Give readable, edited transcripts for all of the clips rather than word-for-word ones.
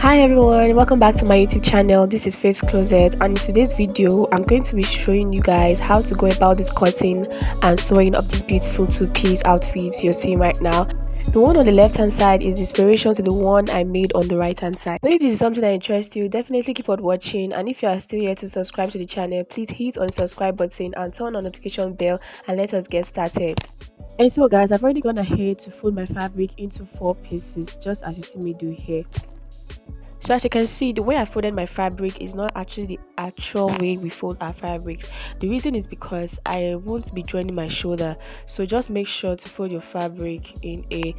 Hi everyone, welcome back to my YouTube channel. This is Faith's Closet, and in today's video I'm going to be showing you guys how to go about this cutting and sewing up these beautiful two-piece outfits you're seeing right now. The one on the left hand side is inspiration to the one I made on the right hand side. So if this is something that interests you, definitely keep on watching, and if you are still here to subscribe to the channel, please hit on the subscribe button and turn on notification bell, and let us get started. And so guys, I've already gone ahead to fold my fabric into 4 pieces, just as you see me do here. So as you can see, the way I folded my fabric is not actually the actual way we fold our fabric. The reason is because I won't be joining my shoulder. So just make sure to fold your fabric in a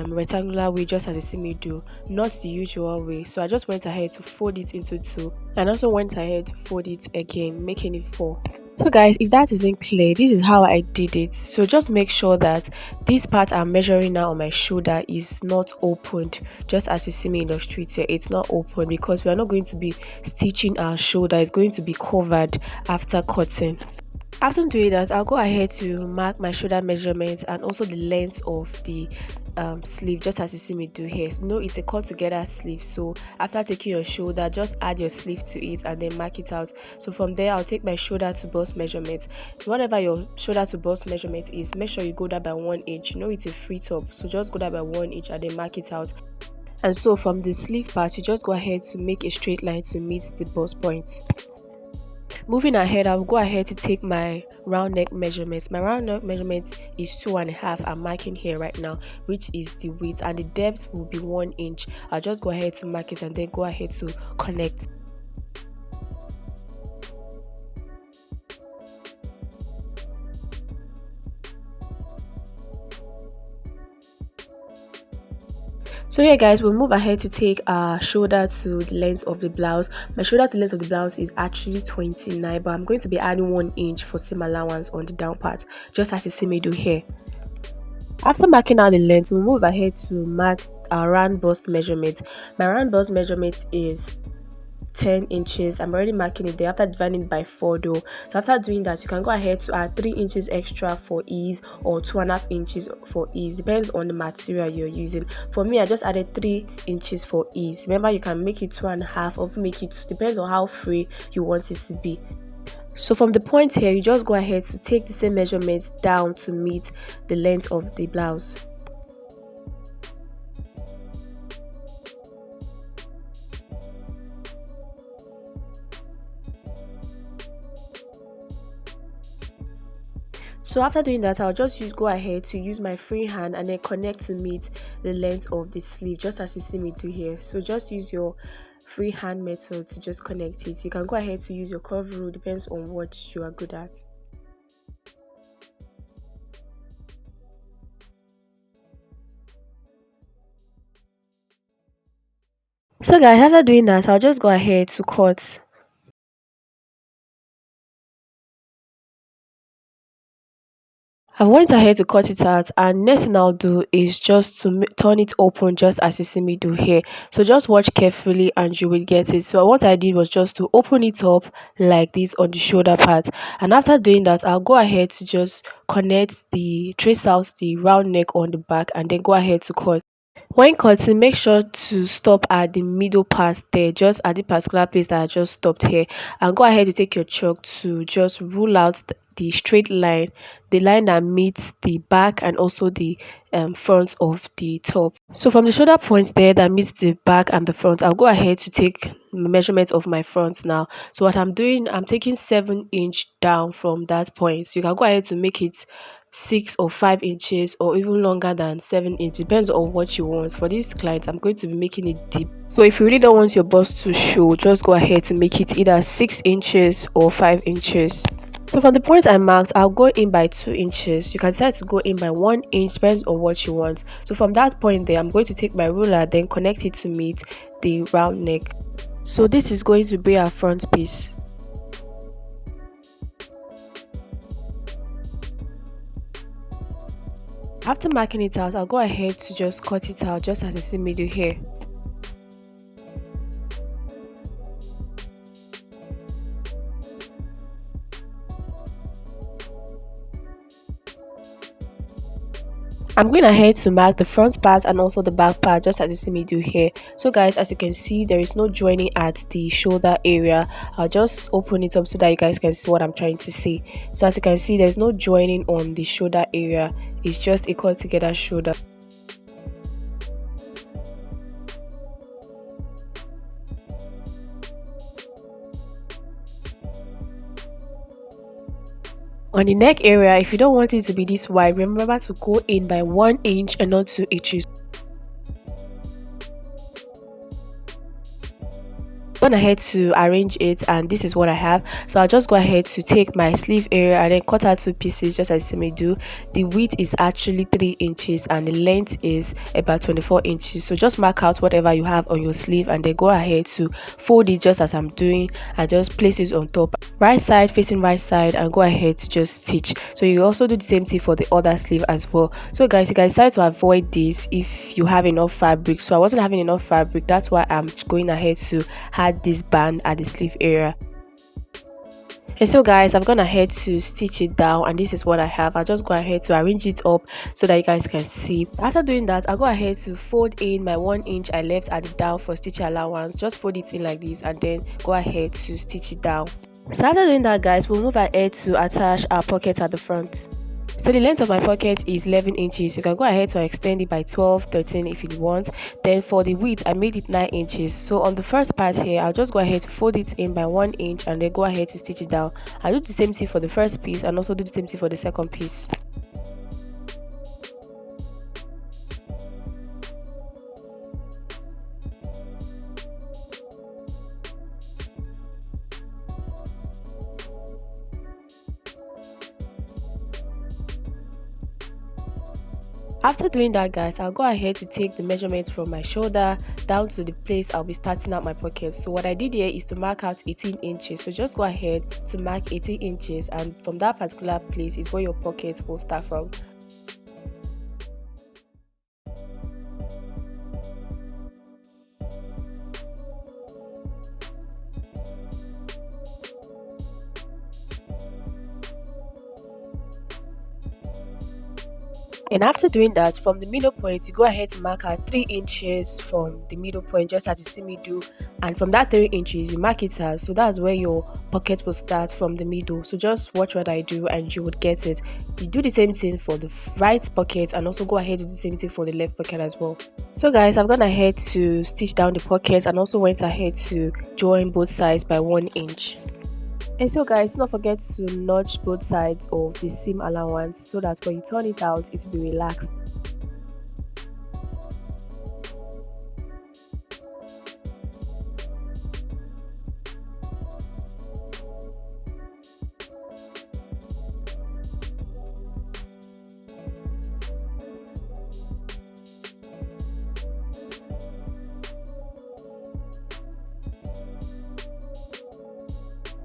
rectangular way, just as you see me do, not the usual way. So I just went ahead to fold it into two, and also went ahead to fold it again, making it 4. So guys, if that isn't clear, this is how I did it. So just make sure that this part I'm measuring now on my shoulder is not opened, just as you see me illustrate here. It's not open because we are not going to be stitching our shoulder. It's going to be covered after cutting. After doing that, I'll go ahead to mark my shoulder measurement and also the length of the sleeve, just as you see me do here. So, no, it's a cut together sleeve, so after taking your shoulder, just add your sleeve to it and then mark it out. So from there, I'll take my shoulder to bust measurement. Whatever your shoulder to bust measurement is, make sure you go down by 1 inch. You know it's a free top, so just go down by 1 inch and then mark it out. And so from the sleeve part, you just go ahead to make a straight line to meet the bust point. Moving ahead, I'll go ahead to take my round neck measurements. My round neck measurement is 2.5. I'm marking here right now, which is the width, and the depth will be 1 inch. I'll just go ahead to mark it and then go ahead to connect. So yeah guys, we'll move ahead to take our shoulder to the length of the blouse. My shoulder to length of the blouse is actually 29, but I'm going to be adding 1 inch for seam allowance on the down part, just as you see me do here. After marking out the length, we'll move ahead to mark our round bust measurement. My round bust measurement is 10 inches. I'm already marking it there after dividing it by 4 though. So after doing that, you can go ahead to add 3 inches extra for ease, or 2.5 inches for ease, depends on the material you're using. For me, I just added 3 inches for ease. Remember, you can make it 2.5 or make it, depends on how free you want it to be. So from the point here, you just go ahead to take the same measurements down to meet the length of the blouse. So after doing that, I'll just go ahead to use my free hand and then connect to meet the length of the sleeve, just as you see me do here. So just use your free hand method to just connect it. You can go ahead to use your curve rule, depends on what you are good at. So guys, after doing that, I'll just go ahead to cut. I went ahead to cut it out, and next thing I'll do is just to turn it open, just as you see me do here. So just watch carefully and you will get it. So what I did was just to open it up like this on the shoulder part, and after doing that, I'll go ahead to just trace out the round neck on the back and then go ahead to cut. When cutting, make sure to stop at the middle part there, just at the particular place that I just stopped here, and go ahead to take your chalk to just rule out the straight line, the line that meets the back and also the front of the top. So from the shoulder point there that meets the back and the front, I'll go ahead to take measurement of my front now. So what I'm doing, I'm taking 7 inch down from that point. So you can go ahead to make it 6 or 5 inches or even longer than 7 inches, depends on what you want. For this client, I'm going to be making it deep, so if you really don't want your bust to show, just go ahead to make it either 6 inches or 5 inches. So from the point I marked, I'll go in by 2 inches. You can decide to go in by 1 inch, depends on what you want. So from that point there, I'm going to take my ruler, then connect it to meet the round neck. So this is going to be our front piece. After marking it out, I'll go ahead to just cut it out, just as you see me do here. I'm going ahead to mark the front part and also the back part, just as you see me do here. So guys, as you can see, there is no joining at the shoulder area. I'll just open it up so that you guys can see what I'm trying to say. So as you can see, there's no joining on the shoulder area. It's just a cut together shoulder. On the neck area, if you don't want it to be this wide, remember to go in by 1 inch and not 2 inches. Gone ahead to arrange it, and this is what I have. So I'll just go ahead to take my sleeve area and then cut out 2 pieces, just as you may do. The width is actually 3 inches and the length is about 24 inches. So just mark out whatever you have on your sleeve and then go ahead to fold it just as I'm doing, and just place it on top, right side facing right side, and go ahead to just stitch. So you also do the same thing for the other sleeve as well. So guys, you can decide to avoid this if you have enough fabric. So I wasn't having enough fabric, that's why I'm going ahead to add this band at the sleeve area. And so guys, I've gone ahead to stitch it down, and this is what I have. I'll just go ahead to arrange it up so that you guys can see. After doing that, I'll go ahead to fold in my 1 inch I left at the down for stitch allowance. Just fold it in like this and then go ahead to stitch it down. So after doing that guys, we'll move ahead to attach our pocket at the front. So the length of my pocket is 11 inches. You can go ahead to extend it by 12, 13 if you want. Then for the width, I made it 9 inches. So on the first part here, I'll just go ahead to fold it in by 1 inch and then go ahead to stitch it down. I'll do the same thing for the first piece and also do the same thing for the second piece. After doing that guys, I'll go ahead to take the measurements from my shoulder down to the place I'll be starting out my pocket. So what I did here is to mark out 18 inches. So just go ahead to mark 18 inches, and from that particular place is where your pocket will start from. And after doing that, from the middle point, you go ahead to mark out 3 inches from the middle point, just as you see me do. And from that 3 inches, you mark it out. So that's where your pocket will start, from the middle. So just watch what I do and you would get it. You do the same thing for the right pocket and also go ahead to do the same thing for the left pocket as well. So guys, I've gone ahead to stitch down the pocket and also went ahead to join both sides by 1 inch. And so guys, do not forget to notch both sides of the seam allowance so that when you turn it out, it will be relaxed.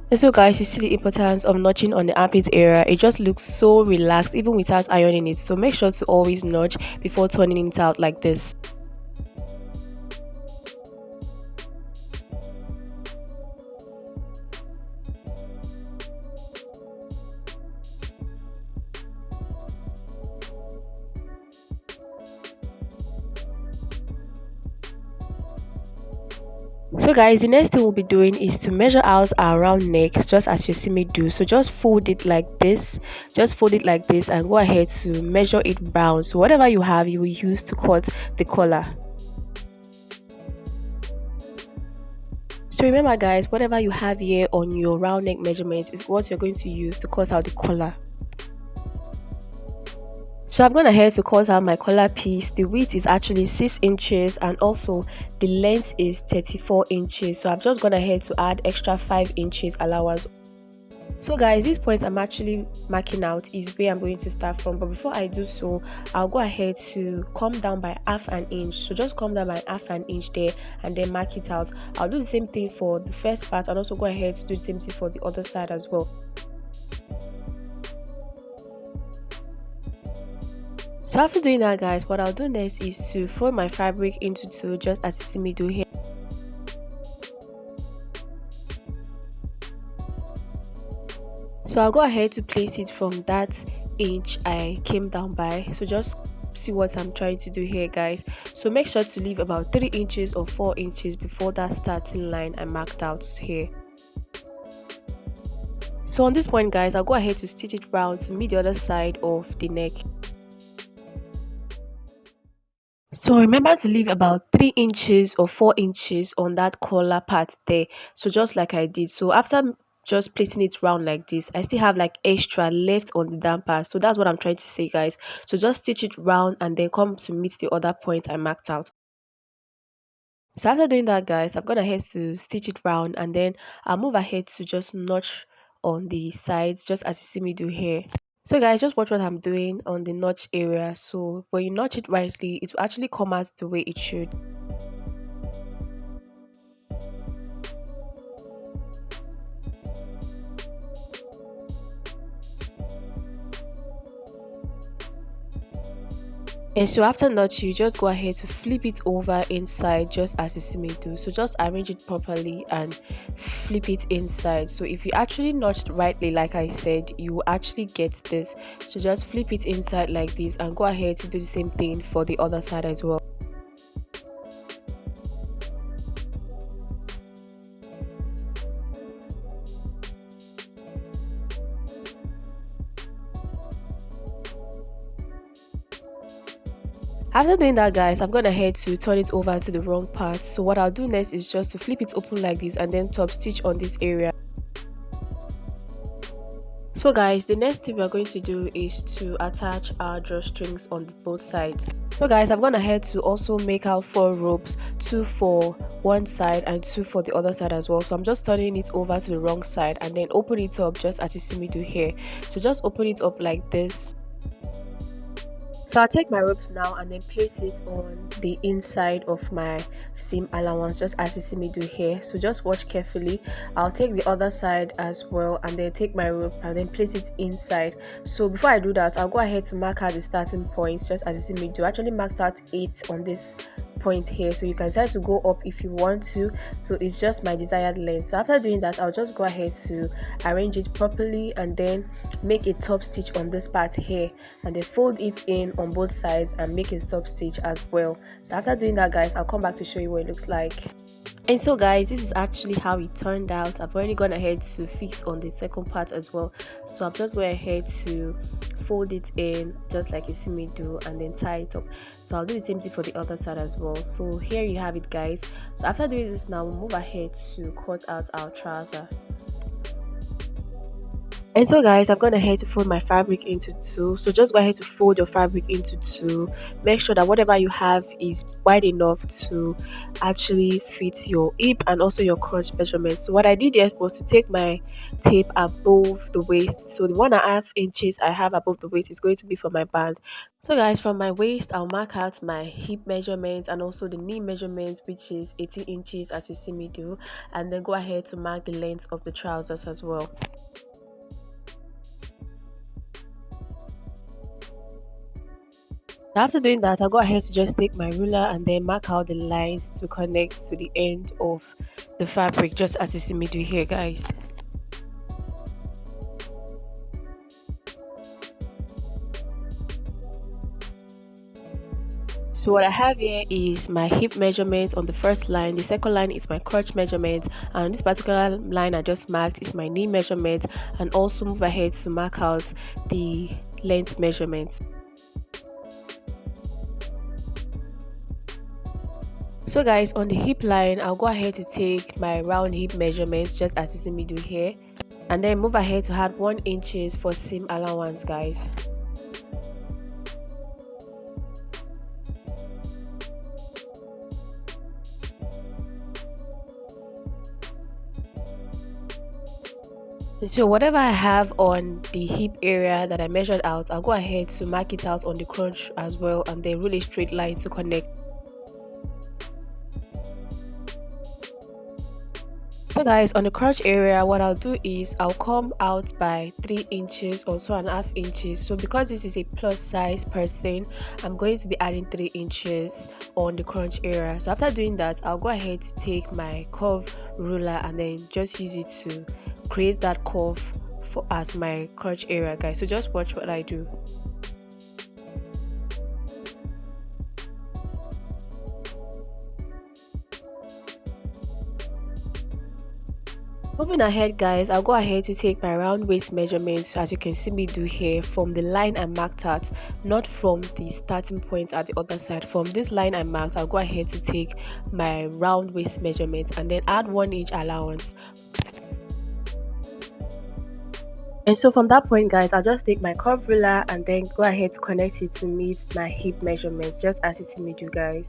And so guys, you see the importance of notching on the armpit area. It just looks so relaxed even without ironing it. So make sure to always notch before turning it out like this. So guys, the next thing we'll be doing is to measure out our round neck, just as you see me do. So just fold it like this, and go ahead to measure it round. So whatever you have, you will use to cut the collar. So remember guys, whatever you have here on your round neck measurement is what you're going to use to cut out the collar. So I've gone ahead to cut out my collar piece. The width is actually 6 inches and also the length is 34 inches. So I've just gone ahead to add extra 5 inches allowance. So guys, this point I'm actually marking out is where I'm going to start from, but before I do so, I'll go ahead to come down by half an inch. So just come down by half an inch there and then mark it out. I'll do the same thing for the first part and also go ahead to do the same thing for the other side as well. So after doing that guys, what I'll do next is to fold my fabric into two, just as you see me do here. So I'll go ahead to place it from that inch I came down by. So just see what I'm trying to do here, guys. So make sure to leave about 3 inches or 4 inches before that starting line I marked out here. So on this point, guys, I'll go ahead to stitch it round to meet the other side of the neck. So remember to leave about 3 inches or 4 inches on that collar part there. So just like I did. So after just placing it round like this, I still have like extra left on the down part. So that's what I'm trying to say, guys. So just stitch it round and then come to meet the other point I marked out. So after doing that, guys, I'm gonna head to stitch it round and then I'll move ahead to just notch on the sides, just as you see me do here. So guys, just watch what I'm doing on the notch area. So when you notch it rightly, it will actually come out the way it should. And so after notch, you just go ahead to flip it over inside, just as you see me do. So just arrange it properly and flip it inside. So if you actually notched rightly, like I said, you will actually get this. So just flip it inside like this and go ahead to do the same thing for the other side as well. After doing that, guys, I'm gonna head to turn it over to the wrong part. So what I'll do next is just to flip it open like this and then top stitch on this area. So guys, the next thing we're going to do is to attach our drawstrings on both sides. So guys, I'm gonna head to also make out 4 ropes, 2 for one side and 2 for the other side as well. So I'm just turning it over to the wrong side and then open it up just as you see me do here. So just open it up like this. So I'll take my ropes now and then place it on the inside of my seam allowance, just as you see me do here. So just watch carefully. I'll take the other side as well and then take my rope and then place it inside. So before I do that, I'll go ahead to mark out the starting point, just as you see me do. I actually marked out 8 on this point here, so you can decide to go up if you want to. So it's just my desired length. So after doing that, I'll just go ahead to arrange it properly and then make a top stitch on this part here and then fold it in on both sides and make a top stitch as well. So after doing that, guys, I'll come back to show you what it looks like. And so guys, this is actually how it turned out. I've already gone ahead to fix on the second part as well. So I'm just going ahead to fold it in just like you see me do and then tie it up. So I'll do the same thing for the other side as well. So here you have it, guys. So after doing this now, we'll move ahead to cut out our trouser. And so guys, I've gone ahead to fold my fabric into 2. So just go ahead to fold your fabric into 2. Make sure that whatever you have is wide enough to actually fit your hip and also your crotch measurement. So what I did here was to take my tape above the waist. So the 1.5 inches I have above the waist is going to be for my band. So guys, from my waist, I'll mark out my hip measurements and also the knee measurements, which is 18 inches as you see me do. And then go ahead to mark the length of the trousers as well. After doing that, I'll go ahead to just take my ruler and then mark out the lines to connect to the end of the fabric, just as you see me do here, guys. So what I have here is my hip measurements on the first line. The second line is my crotch measurement, and this particular line I just marked is my knee measurement, and also move ahead to mark out the length measurements. So guys, on the hip line, I'll go ahead to take my round hip measurements just as you see me do here, and then move ahead to add 1 inches for seam allowance, guys. So whatever I have on the hip area that I measured out, I'll go ahead to mark it out on the crotch as well and then rule a straight line to connect. So guys, on the crotch area, what I'll do is I'll come out by 3 inches or 2.5 inches. So because this is a plus size person, I'm going to be adding 3 inches on the crotch area. So after doing that, I'll go ahead to take my curve ruler and then just use it to create that curve as my crotch area, guys. So just watch what I do. Moving ahead, guys, I'll go ahead to take my round waist measurements, as you can see me do here, from the line I marked at, not from the starting point at the other side. From this line I marked, I'll go ahead to take my round waist measurement and then add 1 inch allowance. And so from that point, guys, I'll just take my curve ruler and then go ahead to connect it to meet my hip measurements, just as you see me do, guys.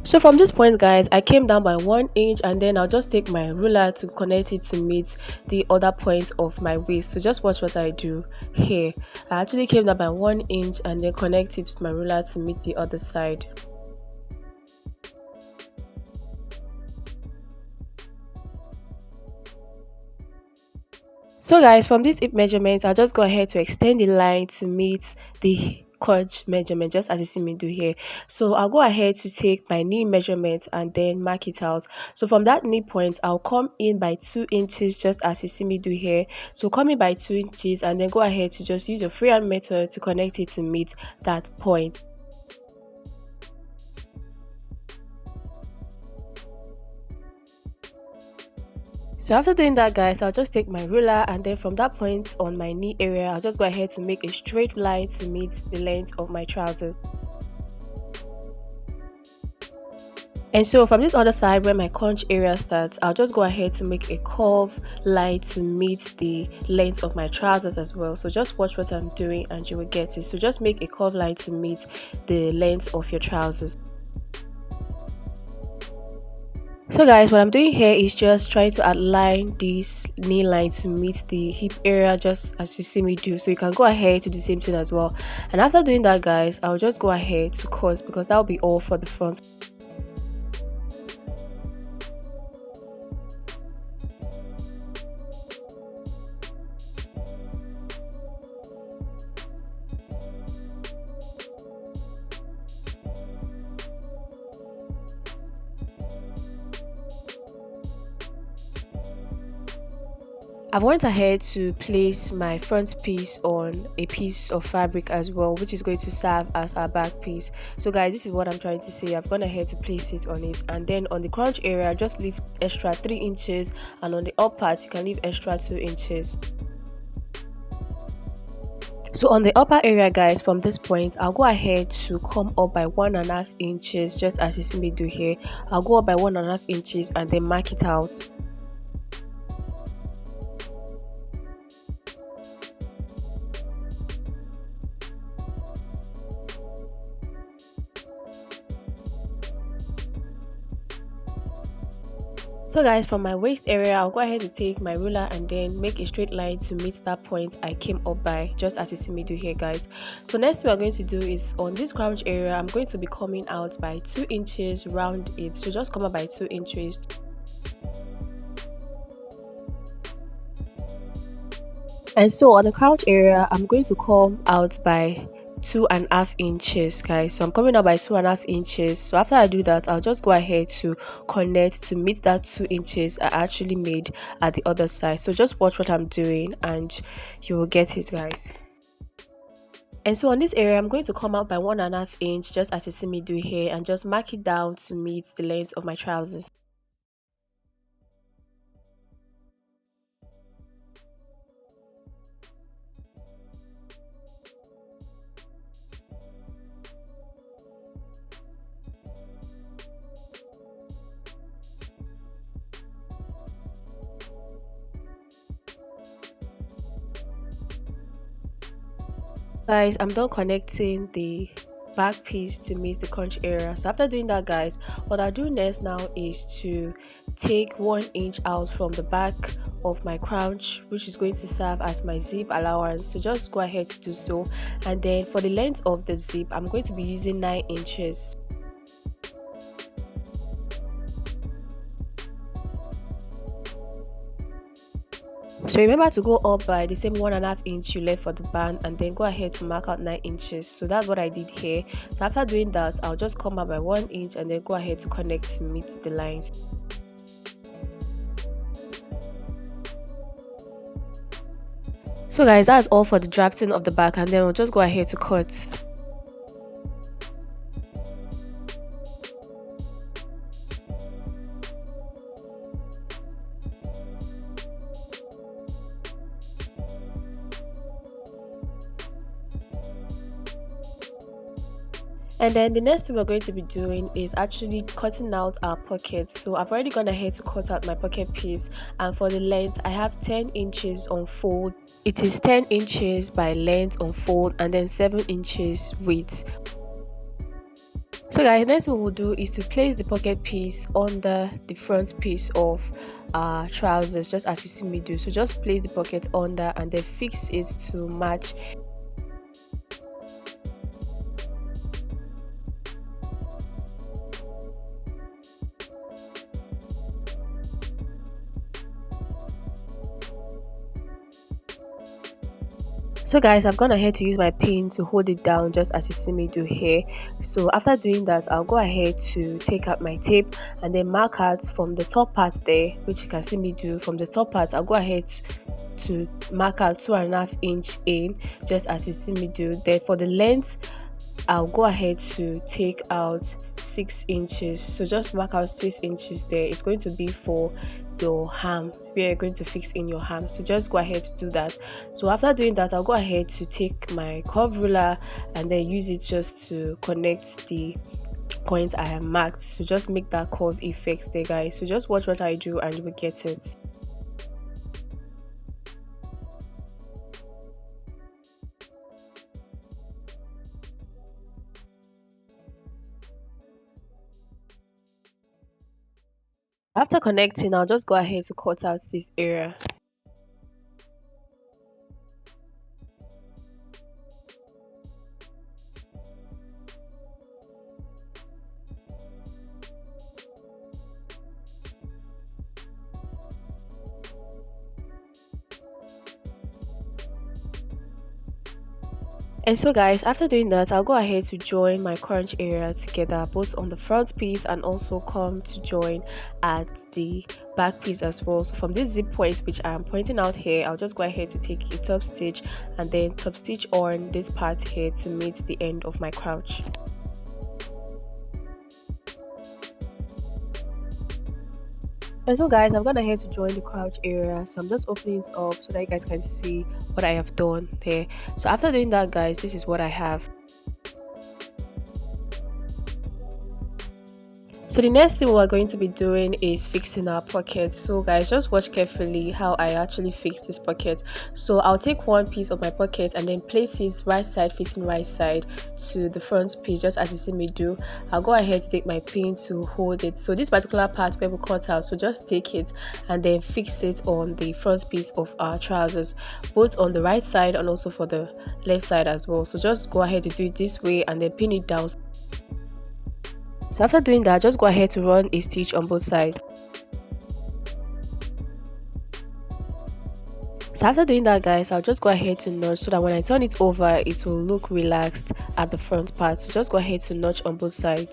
So from this point, guys, I came down by 1 inch and then I'll just take my ruler to connect it to meet the other point of my waist. So just watch what I do here. I actually came down by 1 inch and then connect it with my ruler to meet the other side. So guys, from these hip measurements, I'll just go ahead to extend the line to meet the crotch measurement, just as you see me do here. So I'll go ahead to take my knee measurement and then mark it out. So from that knee point, I'll come in by 2 inches, just as you see me do here. So come in by 2 inches and then go ahead to just use your freehand method to connect it to meet that point. So after doing that, guys, I'll just take my ruler and then from that point on my knee area, I'll just go ahead to make a straight line to meet the length of my trousers. And so from this other side where my conch area starts, I'll just go ahead to make a curve line to meet the length of my trousers as well. So just watch what I'm doing and you will get it. So just make a curve line to meet the length of your trousers. So guys, what I'm doing here is just trying to align this knee line to meet the hip area, just as you see me do. So you can go ahead to do the same thing as well. And after doing that, guys, I'll just go ahead to cut because that'll be all for the front. I went ahead to place my front piece on a piece of fabric as well, which is going to serve as our back piece. So guys, this is what I'm trying to say. I've gone ahead to place it on it, and then on the crotch area just leave extra 3 inches, and on the up part you can leave extra 2 inches. So on the upper area, guys, from this point I'll go ahead to come up by 1.5 inches, just as you see me do here. I'll go up by 1.5 inches and then mark it out. So guys, from my waist area, I'll go ahead to take my ruler and then make a straight line to meet that point I came up by, just as you see me do here, guys. So next thing we're going to do is on this crotch area, I'm going to be coming out by 2 inches round it. So just come out by 2 inches. And so on the crotch area, I'm going to come out by 2.5 inches, guys. So I'm coming out by 2.5 inches. So after I do that, I'll just go ahead to connect to meet that 2 inches I actually made at the other side. So just watch what I'm doing and you will get it, guys. And so on this area, I'm going to come out by 1.5 inch, just as you see me do here, and just mark it down to meet the length of my trousers. Guys, I'm done connecting the back piece to meet the crotch area. So after doing that, guys, what I'll do next now is to take 1 inch out from the back of my crotch, which is going to serve as my zip allowance. So just go ahead to do so, and then for the length of the zip, I'm going to be using 9 inches. So remember to go up by the same 1.5 inch you left for the band, and then go ahead to mark out 9 inches. So that's what I did here. So after doing that, I'll just come up by 1 inch and then go ahead to connect to meet the lines. So guys, that's all for the drafting of the back, and then we'll just go ahead to cut. And then the next thing we're going to be doing is actually cutting out our pockets. So I've already gone ahead to cut out my pocket piece, and for the length I have 10 inches on fold. It is 10 inches by length on fold and then 7 inches width. So guys, next thing we'll do is to place the pocket piece under the front piece of our trousers, just as you see me do. So just place the pocket under and then fix it to match. So guys, I've gone ahead to use my pin to hold it down, just as you see me do here. So after doing that, I'll go ahead to take out my tape and then mark out from the top part there, which you can see me do. From the top part, I'll go ahead to mark out 2.5 inch in, just as you see me do. Then for the length, I'll go ahead to take out 6 inches. So just mark out 6 inches there. It's going to be for your ham, where you're going to fix in your ham. So just go ahead to do that. So after doing that, I'll go ahead to take my curve ruler and then use it just to connect the points I have marked. So just make that curve effect there, guys. So just watch what I do and you will get it. After connecting, I'll just go ahead to cut out this area. And so guys, after doing that, I'll go ahead to join my crunch area together, both on the front piece and also come to join at the back piece as well. So from this zip point which I'm pointing out here, I'll just go ahead to take a top stitch and then top stitch on this part here to meet the end of my crouch. And so guys, I've gone ahead to join the crouch area, so I'm just opening it up so that you guys can see what I have done there. So after doing that, guys, this is what I have. So the next thing we're going to be doing is fixing our pockets. So guys, just watch carefully how I actually fix this pocket. So I'll take one piece of my pocket and then place it right side facing right side to the front piece, just as you see me do. I'll go ahead to take my pin to hold it. So this particular part where we cut out, so just take it and then fix it on the front piece of our trousers, both on the right side and also for the left side as well. So just go ahead to do it this way and then pin it down. So after doing that, just go ahead to run a stitch on both sides. So after doing that, guys, I'll just go ahead to notch so that when I turn it over, it will look relaxed at the front part. So just go ahead to notch on both sides.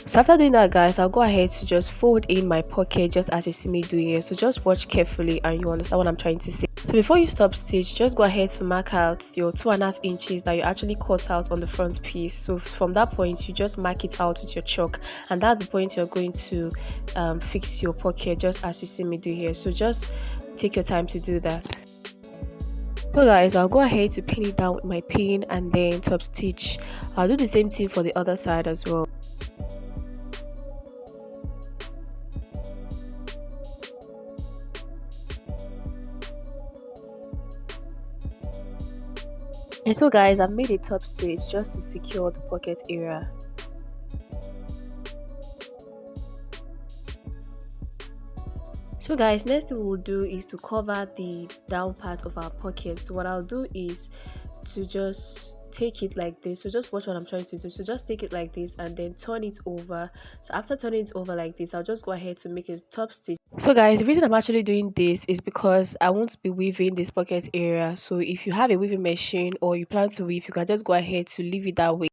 So after doing that, guys, I'll go ahead to just fold in my pocket just as you see me do here. So just watch carefully and you understand what I'm trying to say. So before you stop stitch, just go ahead to mark out your 2.5 inches that you actually cut out on the front piece. So from that point, you just mark it out with your chalk, and that's the point you're going to fix your pocket just as you see me do here. So just take your time to do that. So guys, I'll go ahead to pin it down with my pin and then top stitch. I'll do the same thing for the other side as well. And so guys, I've made a top stitch just to secure the pocket area. So guys, next thing we'll do is to cover the down part of our pocket. So what I'll do is to just take it like this. So just watch what I'm trying to do. So just take it like this and then turn it over. So after turning it over like this, I'll just go ahead to make a top stitch. So guys, the reason I'm actually doing this is because I want to be weaving this pocket area. So if you have a weaving machine or you plan to weave, you can just go ahead to leave it that way.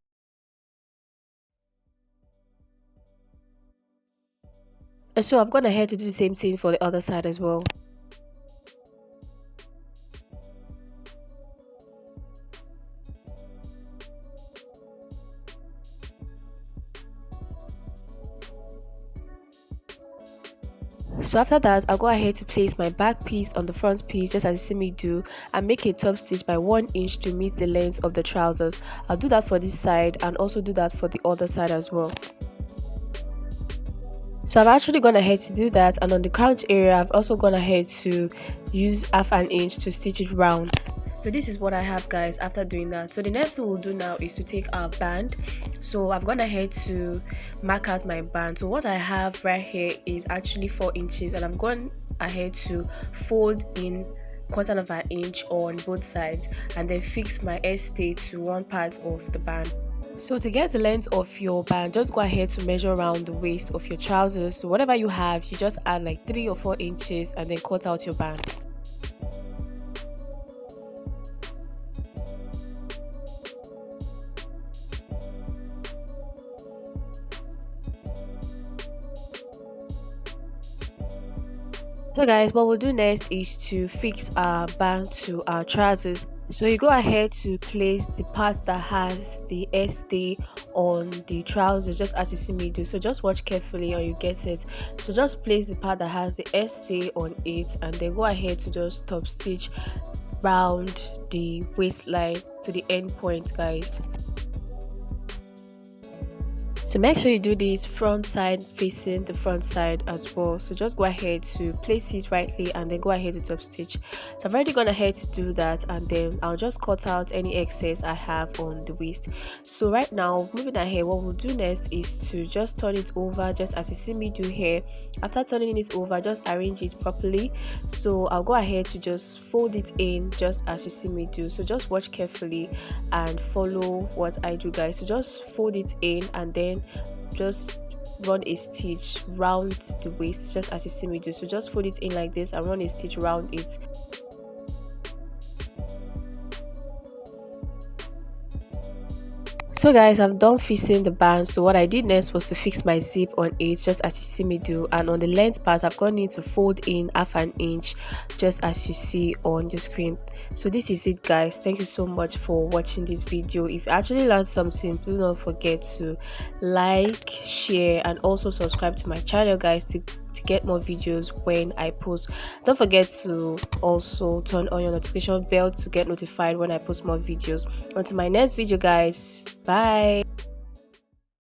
And so I've gone ahead to do the same thing for the other side as well. So after that, I'll go ahead to place my back piece on the front piece just as you see me do, and make a top stitch by 1 inch to meet the length of the trousers. I'll do that for this side and also do that for the other side as well. So I've actually gone ahead to do that, and on the crotch area I've also gone ahead to use half an inch to stitch it round. So this is what I have, guys, after doing that. So the next thing we'll do now is to take our band. So I've gone ahead to mark out my band. So what I have right here is actually 4 inches, and I'm going ahead to fold in 1/4 of an inch on both sides and then fix my stay to one part of the band. So to get the length of your band, just go ahead to measure around the waist of your trousers. So whatever you have, you just add like 3 or 4 inches and then cut out your band. So guys, what we'll do next is to fix our band to our trousers. So you go ahead to place the part that has the stay on the trousers just as you see me do. So just watch carefully or you get it. So just place the part that has the stay on it and then go ahead to just top stitch round the waistline to the end point, guys. So make sure you do this front side facing the front side as well. So just go ahead to place it rightly and then go ahead to top stitch. So I've already gone ahead to do that, and then I'll just cut out any excess I have on the waist. So right now, moving ahead, what we'll do next is to just turn it over just as you see me do here. After turning it over, just arrange it properly. So I'll go ahead to just fold it in just as you see me do. So just watch carefully and follow what I do, guys. So just fold it in and then just run a stitch round the waist just as you see me do. So just fold it in like this and run a stitch round it. So guys, I'm done fixing the band. So what I did next was to fix my zip on it just as you see me do, and on the length part I've gone in to fold in half an inch just as you see on your screen. So this is it, guys. Thank you so much for watching this video. If you actually learned something, do not forget to like, share and also subscribe to my channel, guys, to get more videos when I post. Don't forget to also turn on your notification bell to get notified when I post more videos. Until my next video, guys, bye.